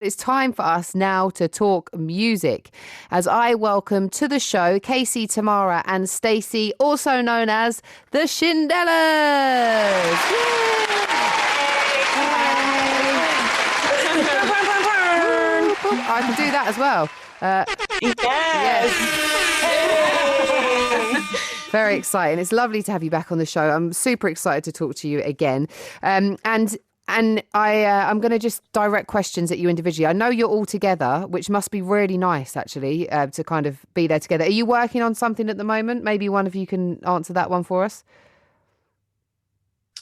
It's time for us now to talk music as I welcome to the show Casey, Tamara and Stacey, also known as the Shindellas. I can do that as well. Yes. Very exciting. It's lovely to have you back on the show. I'm super excited to talk to you again. And I'm going to just direct questions at you individually. I know you're all together, which must be really nice, actually, to kind of be there together. Are you working on something at the moment? Maybe one of you can answer that one for us.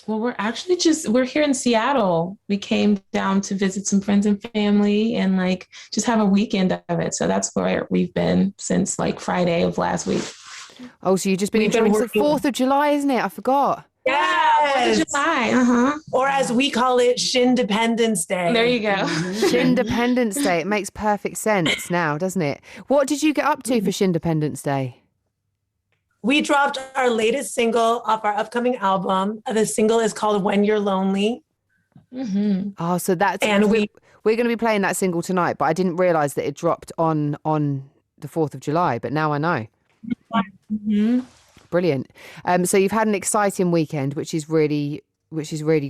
Well, we're here in Seattle. We came down to visit some friends and family and just have a weekend of it. So that's where we've been since Friday of last week. Oh, so you've just been enjoying the 4th of July, isn't it? I forgot. Yes. 4th of July. Or as we call it, Shindependence Day. There you go. Shindependence Day. It makes perfect sense now, doesn't it? What did you get up to for Shindependence Day? We dropped our latest single off our upcoming album. The single is called When You're Lonely. Mm-hmm. Oh, so that's... And we're going to be playing that single tonight, but I didn't realise that it dropped on the 4th of July, but now I know. Mm-hmm. Brilliant. So you've had an exciting weekend, which is really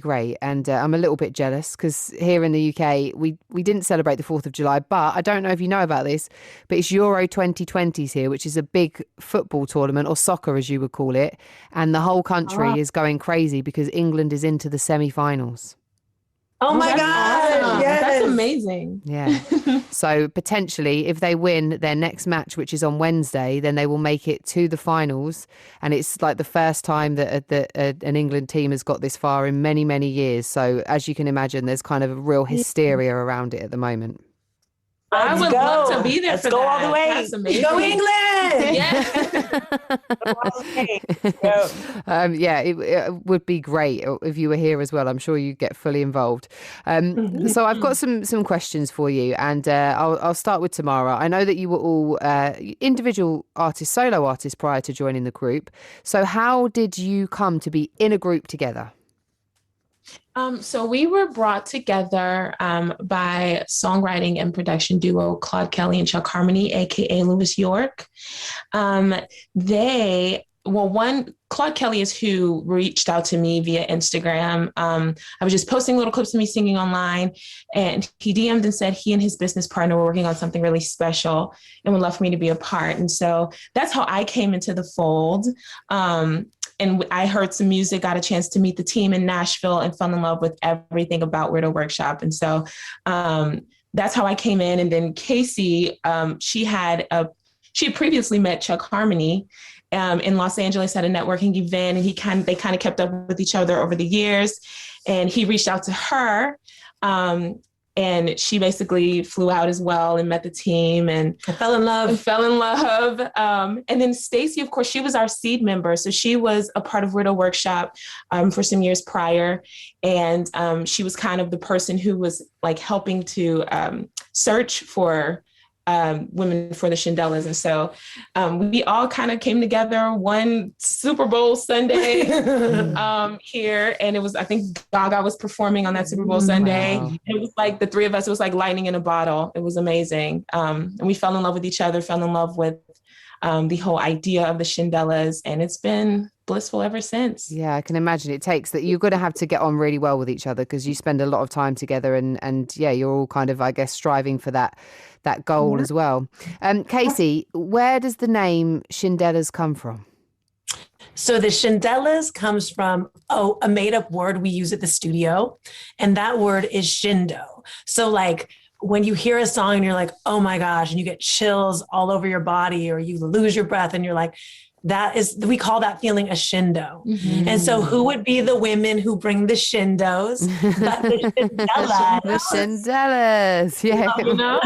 great. And I'm a little bit jealous because here in the UK, we didn't celebrate the 4th of July, but I don't know if you know about this, but it's Euro 2020s here, which is a big football tournament, or soccer as you would call it. And the whole country is going crazy because England is into the semi-finals. Oh my God. Awesome. Yes. That's amazing. Yeah. So potentially if they win their next match, which is on Wednesday, then they will make it to the finals. And it's like the first time that an England team has got this far in many, many years. So as you can imagine, there's kind of a real hysteria around it at the moment. I would love to be there Let's for go that. all the way. That's amazing. Go England! Yeah, it would be great if you were here as well. I'm sure you'd get fully involved. So I've got some questions for you, and I'll start with Tamara. I know that you were all individual artists, solo artists prior to joining the group. So how did you come to be in a group together? So we were brought together by songwriting and production duo Claude Kelly and Chuck Harmony, aka Louis York. Claude Kelly is who reached out to me via Instagram. I was just posting little clips of me singing online, and he DM'd and said he and his business partner were working on something really special and would love for me to be a part. And so that's how I came into the fold. And I heard some music, got a chance to meet the team in Nashville, and fell in love with everything about Weirdo Workshop. And so that's how I came in. And then Casey, she had previously met Chuck Harmony in Los Angeles at a networking event, and they kind of kept up with each other over the years. And he reached out to her, and she basically flew out as well and met the team and fell in love. And then Stacey, of course, she was our seed member. So she was a part of Weirdo Workshop for some years prior. And she was kind of the person who was helping to search for women for the Shindellas. And so we all kind of came together one Super Bowl Sunday here. And it was, I think Gaga was performing on that Super Bowl Sunday. Wow. It was like the three of us, it was like lightning in a bottle. It was amazing. And we fell in love with each other, fell in love with the whole idea of the Shindellas. And it's been blissful ever since. Yeah, I can imagine it takes that. You're going to have to get on really well with each other because you spend a lot of time together, and yeah, you're all kind of, I guess, striving for that goal as well. Casey, where does the name Shindellas come from? So the Shindellas comes from a made-up word we use at the studio, and that word is shindo. So when you hear a song and you're like, oh my gosh, and you get chills all over your body, or you lose your breath and you're like, we call that feeling a shindo. Mm-hmm. And so who would be the women who bring the shindos? But the Shindellas. The Shindellas. Yeah. You know?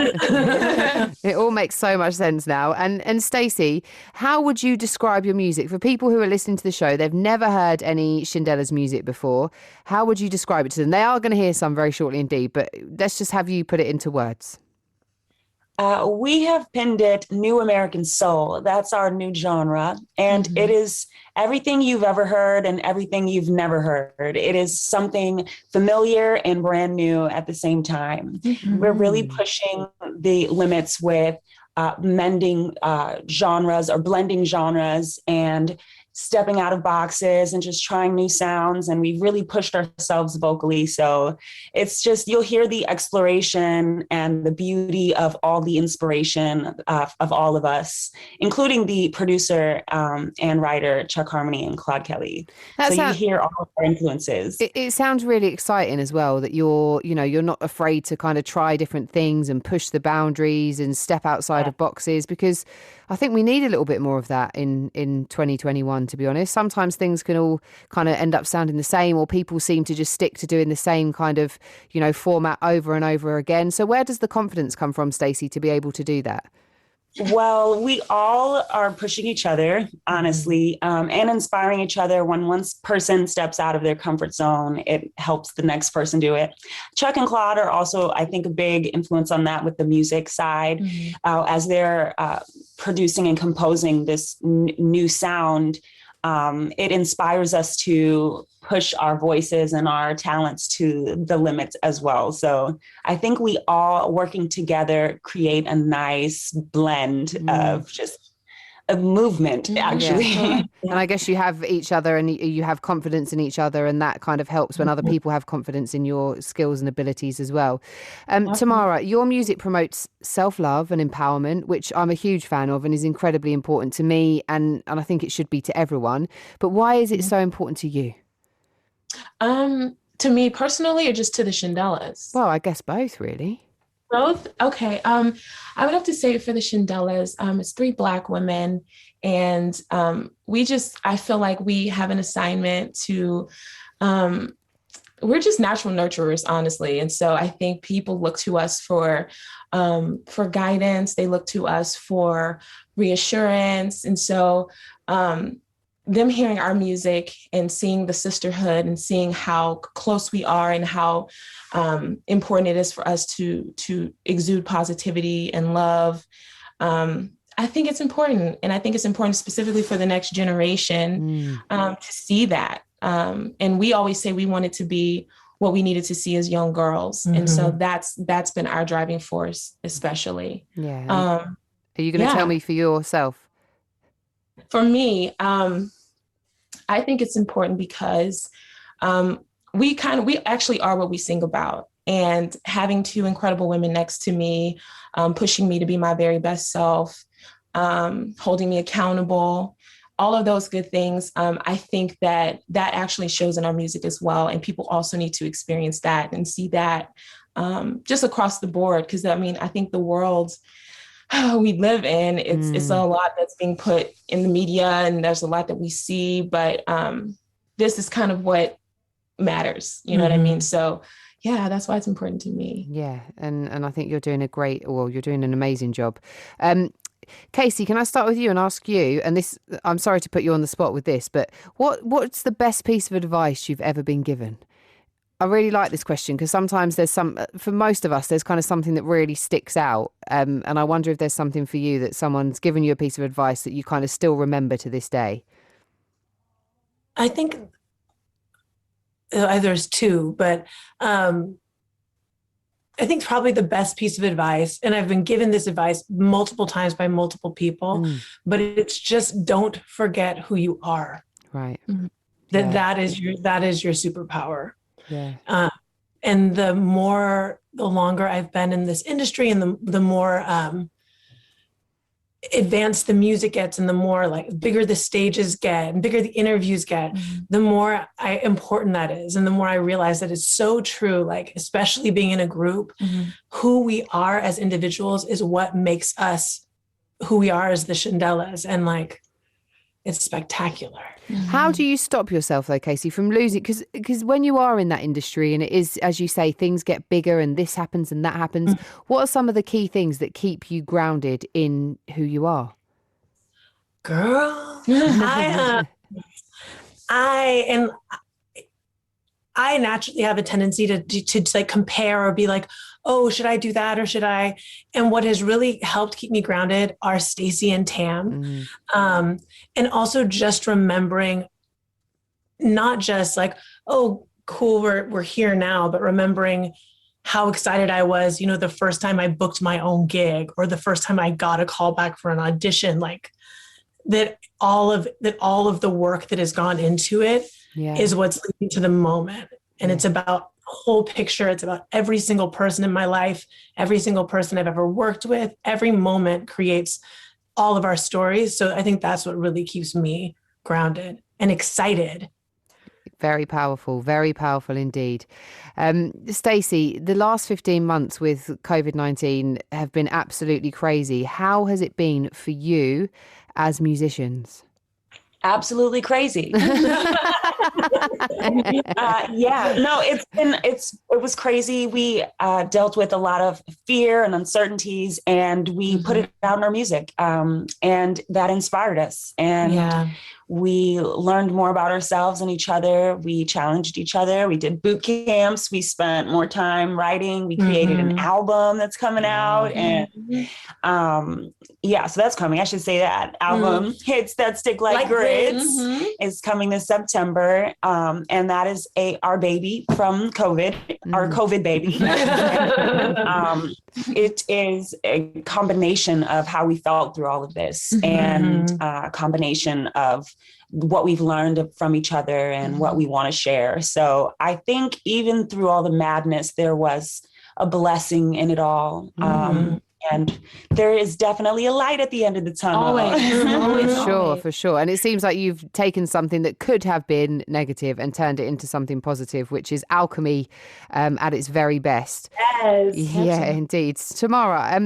It all makes so much sense now. And Stacey, how would you describe your music? For people who are listening to the show, they've never heard any Shindellas music before. How would you describe it to them? They are going to hear some very shortly indeed, but let's just have you put it into words. We have pinned it New American Soul. That's our new genre. And it is everything you've ever heard and everything you've never heard. It is something familiar and brand new at the same time. We're really pushing the limits with mending genres or blending genres and stepping out of boxes and just trying new sounds. And we've really pushed ourselves vocally. So it's just, you'll hear the exploration and the beauty of all the inspiration of all of us, including the producer and writer, Chuck Harmony and Claude Kelly. You hear all of our influences. It sounds really exciting as well that you're not afraid to kind of try different things and push the boundaries and step outside of boxes, because I think we need a little bit more of that in 2021, to be honest. Sometimes things can all kind of end up sounding the same, or people seem to just stick to doing the same kind of, format over and over again. So where does the confidence come from, Stacey, to be able to do that? Well, we all are pushing each other, honestly, and inspiring each other. When one person steps out of their comfort zone, it helps the next person do it. Chuck and Claude are also, I think, a big influence on that with the music side, as they're producing and composing this new sound. It inspires us to push our voices and our talents to the limits as well. So I think we all working together create a nice blend of just a movement, actually. Yeah. And I guess you have each other and you have confidence in each other, and that kind of helps when other people have confidence in your skills and abilities as well. Tamara, your music promotes self-love and empowerment, which I'm a huge fan of and is incredibly important to me, and I think it should be to everyone. But why is it so important to you? To me personally, or just to the Shindellas? Well, I guess both, really. Both? Okay. I would have to say for the Shindellas, it's 3 Black women. And I feel like we have an assignment to, we're just natural nurturers, honestly. And so I think people look to us for guidance. They look to us for reassurance. And so them hearing our music and seeing the sisterhood and seeing how close we are and how important it is for us to exude positivity and love. I think it's important. And I think it's important specifically for the next generation to see that. And we always say we wanted to be what we needed to see as young girls. And so that's been our driving force, especially. Yeah. Are you going to tell me for yourself? For me, I think it's important because we actually are what we sing about. And having 2 incredible women next to me, pushing me to be my very best self, holding me accountable, all of those good things. I think that actually shows in our music as well. And people also need to experience that and see that just across the board. Because I think the world we live in, it's a lot that's being put in the media, and there's a lot that we see, but this is kind of what matters. You know what I mean? So yeah, that's why it's important to me. Yeah. And I think you're doing you're doing an amazing job. Casey, can I start with you and ask you, and this, I'm sorry to put you on the spot with this, but what's the best piece of advice you've ever been given? I really like this question because sometimes for most of us, there's kind of something that really sticks out. And I wonder if there's something for you that someone's given you a piece of advice that you kind of still remember to this day. I think there's 2, but I think probably the best piece of advice, and I've been given this advice multiple times by multiple people, but it's just don't forget who you are. Right. That is your superpower. Yeah. And the longer I've been in this industry, and the more advanced the music gets, and the more bigger the stages get and bigger the interviews get, the more important that is. And the more I realize that it's so true, especially being in a group, who we are as individuals is what makes us who we are as the Shindellas. And it's spectacular. How do you stop yourself though, Casey, from losing? Because when you are in that industry and it is, as you say, things get bigger and this happens and that happens, what are some of the key things that keep you grounded in who you are? Girl, I naturally have a tendency to like compare or be like, oh, should I do that or should I? And what has really helped keep me grounded are Stacy and Tam. And also just remembering not just like, oh, cool, we're here now, but remembering how excited I was, you know, the first time I booked my own gig or the first time I got a call back for an audition, like that all of the work that has gone into it is what's leading to the moment. And it's about whole picture. It's about every single person in my life, every single person I've ever worked with. Every moment creates all of our stories. So I think that's what really keeps me grounded and excited. Very powerful indeed. Stacey, the last 15 months with COVID-19 have been absolutely crazy. How has it been for you as musicians? Absolutely crazy. It was crazy. We dealt with a lot of fear and uncertainties, and we put it out in our music, and that inspired us. And we learned more about ourselves and each other. We challenged each other. We did boot camps. We spent more time writing. We created an album that's coming out. And so that's coming. I should say that. Album Hits That Stick Like Grits is coming this September. And that is our baby from COVID, our COVID baby. It is a combination of how we felt through all of this and a combination of what we've learned from each other and what we want to share. So I think even through all the madness, there was a blessing in it all. And there is definitely a light at the end of the tunnel. Always. For sure. And it seems like you've taken something that could have been negative and turned it into something positive, which is alchemy at its very best. Yes. Yeah, indeed. Tamara,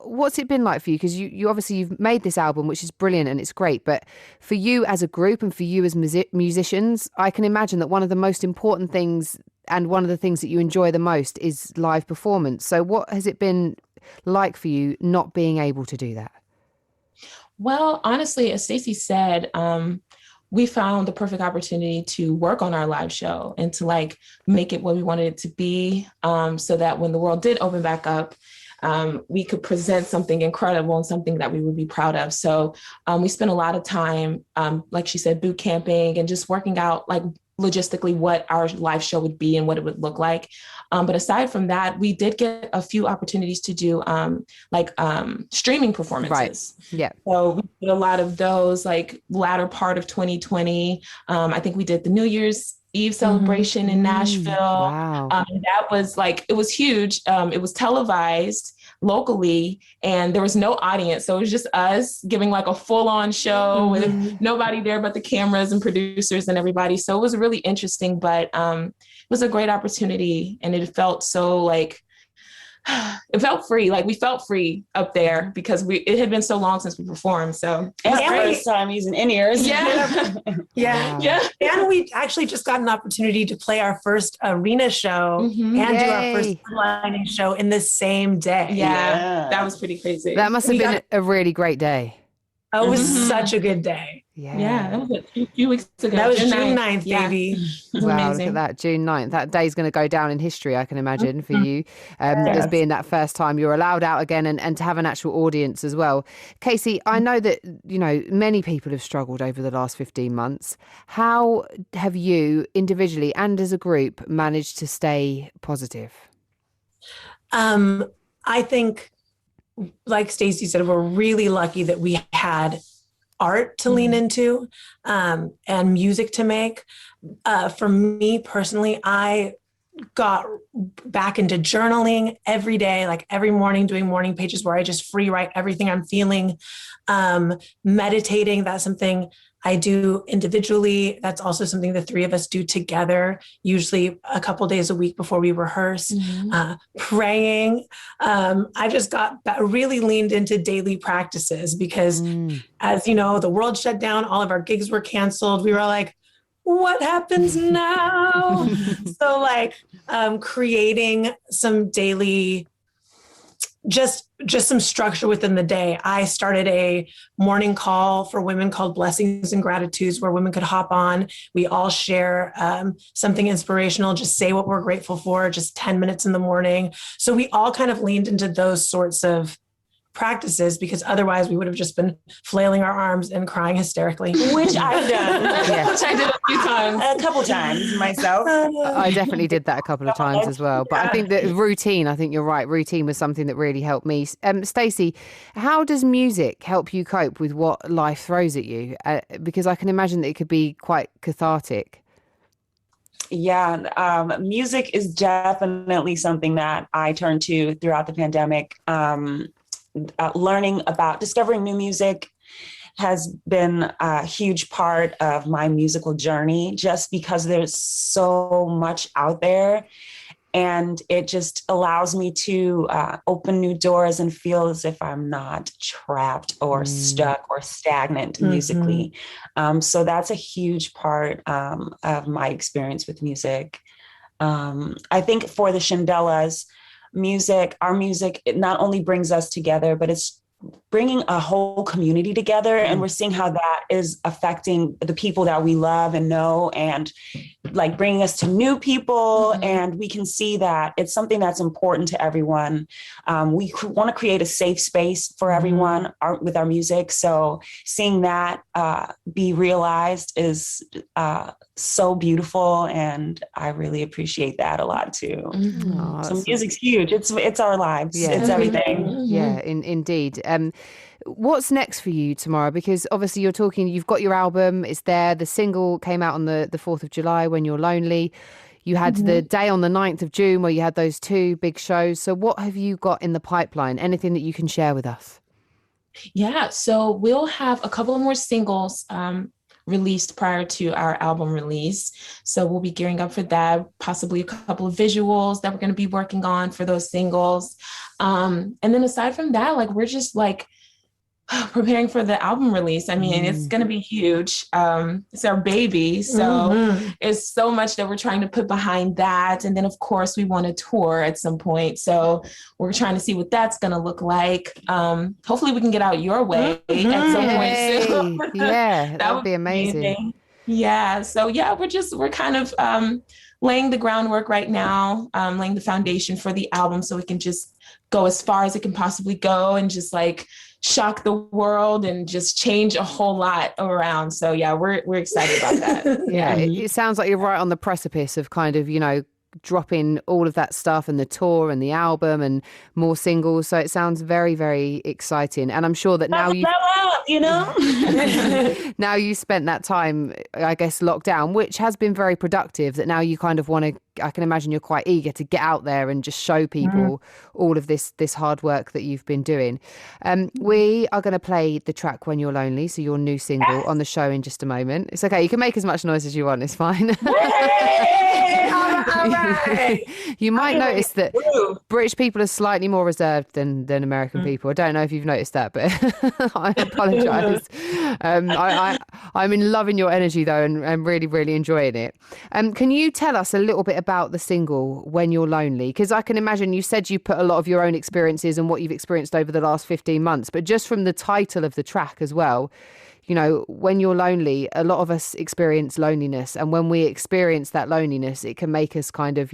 what's it been like for you? Because you obviously you've made this album, which is brilliant and it's great. But for you as a group and for you as musicians, I can imagine that one of the most important things and one of the things that you enjoy the most is live performance. So what has it been like for you not being able to do that? Well, honestly, as Stacey said, we found the perfect opportunity to work on our live show and to like make it what we wanted it to be, so that when the world did open back up, we could present something incredible and something that we would be proud of. So we spent a lot of time, like she said, boot camping and just working out like logistically what our live show would be and what it would look like. But aside from that, we did get a few opportunities to do streaming performances. Right. Yeah. So we did a lot of those like latter part of 2020. I think we did the New Year's Eve celebration in Nashville. Wow. That was like, it was huge. It was televised locally and there was no audience. So it was just us giving like a full on show with nobody there but the cameras and producers and everybody. So it was really interesting, but it was a great opportunity and it felt so like, it felt free. Like we felt free up there because it had been so long since we performed. So it's the first time using in-ears. Yeah. And we actually just got an opportunity to play our first arena show and do our first headlining show in the same day. Yeah. That was pretty crazy. That must have been a really great day. Oh, it was such a good day. Yeah, that was a few weeks ago. That was June 9th, baby. Wow, look at that, June 9th. That day's going to go down in history, I can imagine, for you, as being that first time you're allowed out again and to have an actual audience as well. Casey, I know that, you know, many people have struggled over the last 15 months. How have you individually and as a group managed to stay positive? I think, like Stacey said, we're really lucky that we had art to lean into and music to make. For me personally, I got back into journaling every day, like every morning, doing morning pages where I just free write everything I'm feeling. Meditating, that's something I do individually. That's also something the three of us do together, usually a couple days a week before we rehearse. Praying. I just really leaned into daily practices because as you know, the world shut down, all of our gigs were canceled. We were like, what happens now? So like creating some daily just some structure within the day. I started a morning call for women called Blessings and Gratitudes, where women could hop on. We all share something inspirational, just say what we're grateful for, just 10 minutes in the morning. So we all kind of leaned into those sorts of practices, because otherwise we would have just been flailing our arms and crying hysterically. Which I've done. Yeah. Which I did a few times. A couple times myself. I definitely did that a couple of times as well. But I think that routine, I think you're right. Routine was something that really helped me. Stacey, how does music help you cope with what life throws at you? Because I can imagine that it could be quite cathartic. Yeah, music is definitely something that I turned to throughout the pandemic. Discovering new music has been a huge part of my musical journey, just because there's so much out there, and it just allows me to open new doors and feel as if I'm not trapped or stuck or stagnant musically. So that's a huge part of my experience with music. I think for the Shindellas, our music, it not only brings us together, but it's bringing a whole community together. And we're seeing how that is affecting the people that we love and know, and like bringing us to new people. And we can see that it's something that's important to everyone. We want to create a safe space for everyone with our music. So seeing that be realized is so beautiful. And I really appreciate that a lot too. So music's huge. It's our lives. Yeah. It's everything. Yeah, indeed. What's next for you tomorrow? Because obviously you've got your album, it's there. The single came out on the 4th of July, When You're Lonely. You had the day on the 9th of June where you had those 2 big shows. So what have you got in the pipeline? Anything that you can share with us? Yeah, so we'll have a couple of more singles released prior to our album release. So we'll be gearing up for that, possibly a couple of visuals that we're going to be working on for those singles. And then aside from that, like, we're just like preparing for the album release. I mean, it's going to be huge. It's our baby. So it's so much that we're trying to put behind that. And then of course we want to tour at some point. So we're trying to see what that's going to look like. Hopefully we can get out your way at some point soon. Yeah, that would be amazing. Yeah. So yeah, we're kind of laying the groundwork right now, laying the foundation for the album so we can just go as far as it can possibly go and just like shock the world and just change a whole lot around. So yeah, we're excited about that. Yeah, it sounds like you're right on the precipice of kind of, dropping all of that stuff and the tour and the album and more singles. So it sounds very, very exciting. And I'm sure that now now you spent that time, I guess, locked down, which has been very productive, that now you kind of want to, I can imagine you're quite eager to get out there and just show people all of this hard work that you've been doing. We are going to play the track When You're Lonely, so your new single, on the show in just a moment. It's okay. You can make as much noise as you want. It's fine. All right. You might notice that British people are slightly more reserved than American people. I don't know if you've noticed that, but I apologise. I'm in loving your energy though, and really, really enjoying it. Can you tell us a little bit about the single When You're Lonely? Because I can imagine you said you put a lot of your own experiences and what you've experienced over the last 15 months, but just from the title of the track as well, when you're lonely, a lot of us experience loneliness. And when we experience that loneliness, it can make us kind of,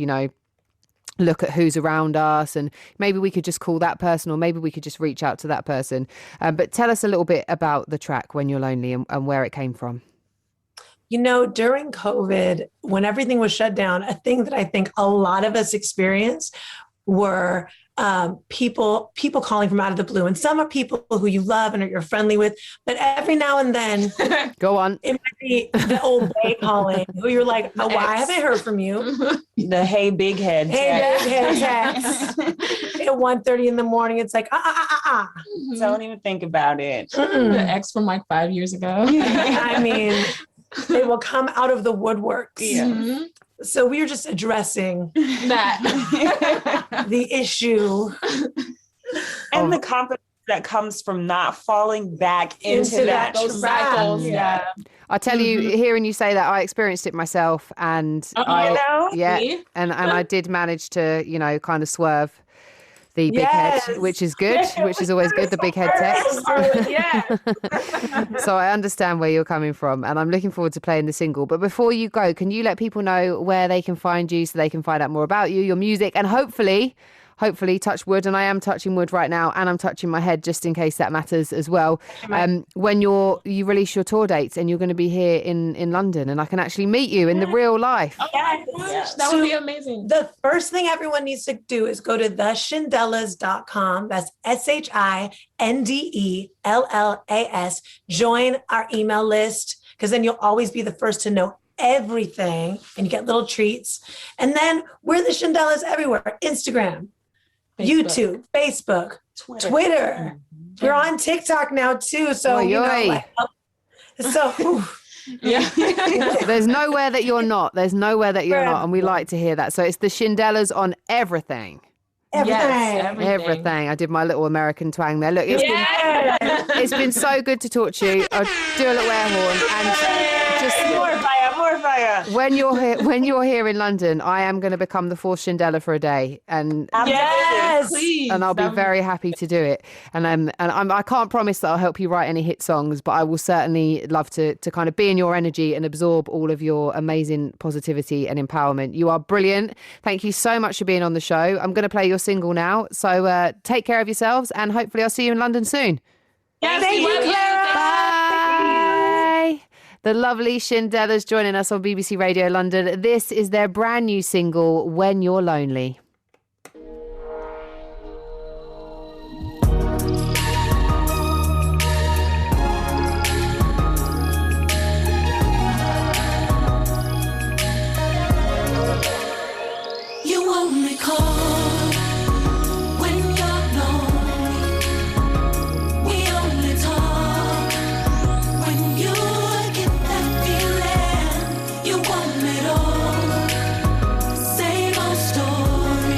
look at who's around us, and maybe we could just call that person, or maybe we could just reach out to that person. But tell us a little bit about the track When You're Lonely and where it came from. During COVID, when everything was shut down, a thing that I think a lot of us experienced were people calling from out of the blue. And some are people who you love and you're friendly with, but every now and then go on, it might be the old bay calling who you're like, oh, well, I haven't heard from you. The hey big head text. At 1:30 in the morning, it's like don't even think about it. The ex from like 5 years ago. I mean, they will come out of the woodworks. Yeah. So we were just addressing that the issue and the confidence that comes from not falling back into that those cycles. Yeah. I tell you, hearing you say that, I experienced it myself, and I did manage to, kind of swerve the big head, which is good, which is always good, the big head text. So I understand where you're coming from, and I'm looking forward to playing the single. But before you go, can you let people know where they can find you so they can find out more about you, your music, and hopefully touch wood, and I am touching wood right now, and I'm touching my head just in case that matters as well. When you release your tour dates and you're going to be here in London, and I can actually meet you in the real life. Oh my gosh, that would be amazing. The first thing everyone needs to do is go to theshindellas.com. That's SHINDELLAS. Join our email list, because then you'll always be the first to know everything, and you get little treats. And then we're the Shindellas everywhere: Instagram, YouTube, Facebook, Twitter. We're on TikTok now too. So, There's nowhere that you're not. There's nowhere that you're not. And we like to hear that. So it's the Shindellas on everything. Everything. I did my little American twang there. Look, it's been so good to talk to you. I'll do a little air horn, and just more fire. When you're here in London, I am going to become the fourth Shindella for a day, and please, and I'll be very happy to do it. And I can't promise that I'll help you write any hit songs, but I will certainly love to kind of be in your energy and absorb all of your amazing positivity and empowerment. You are brilliant. Thank you so much for being on the show. I'm going to play your single now, so take care of yourselves, and hopefully I'll see you in London soon. Thank you, Clara. Bye. The lovely Shindellas joining us on BBC Radio London. This is their brand new single, When You're Lonely. You only call when you're lonely. We only talk when you get that feeling. You want it all. Same old story.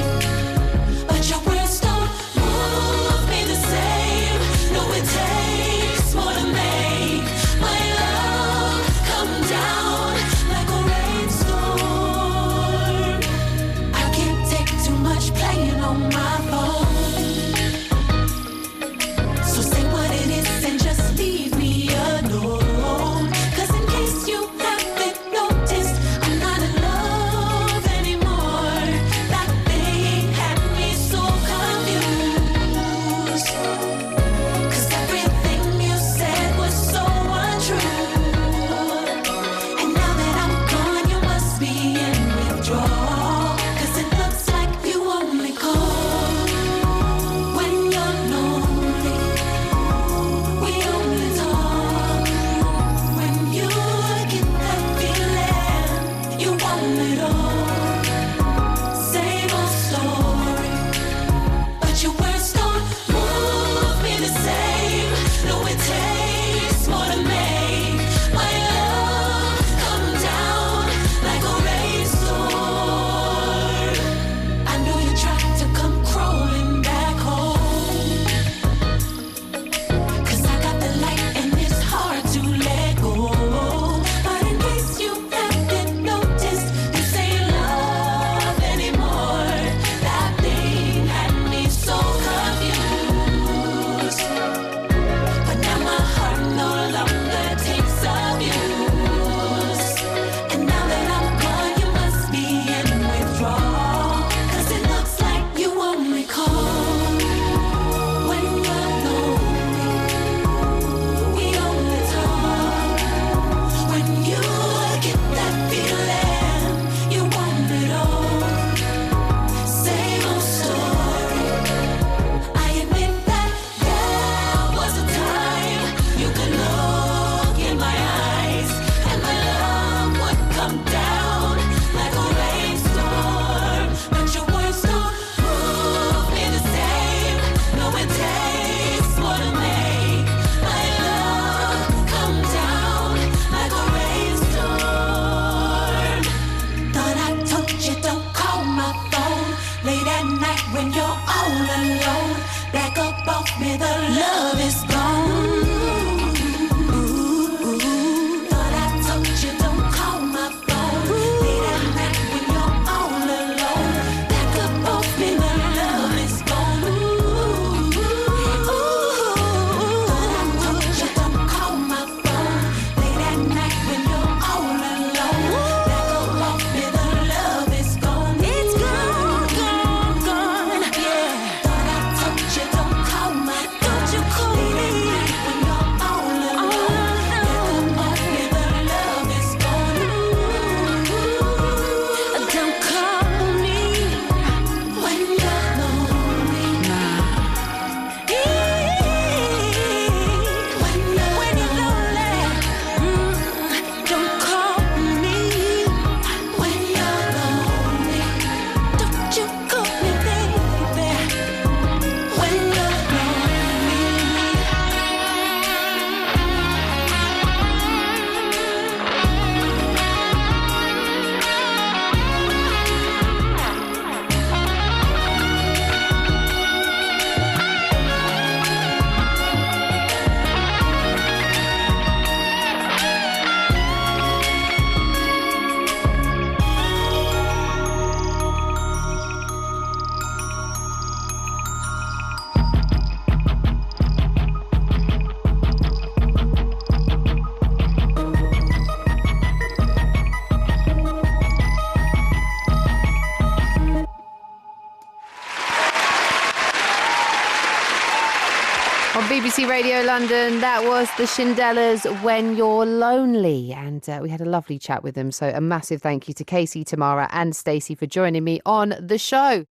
On BBC Radio London, that was the Shindellas, When You're Lonely. And we had a lovely chat with them. So a massive thank you to Casey, Tamara and Stacey for joining me on the show.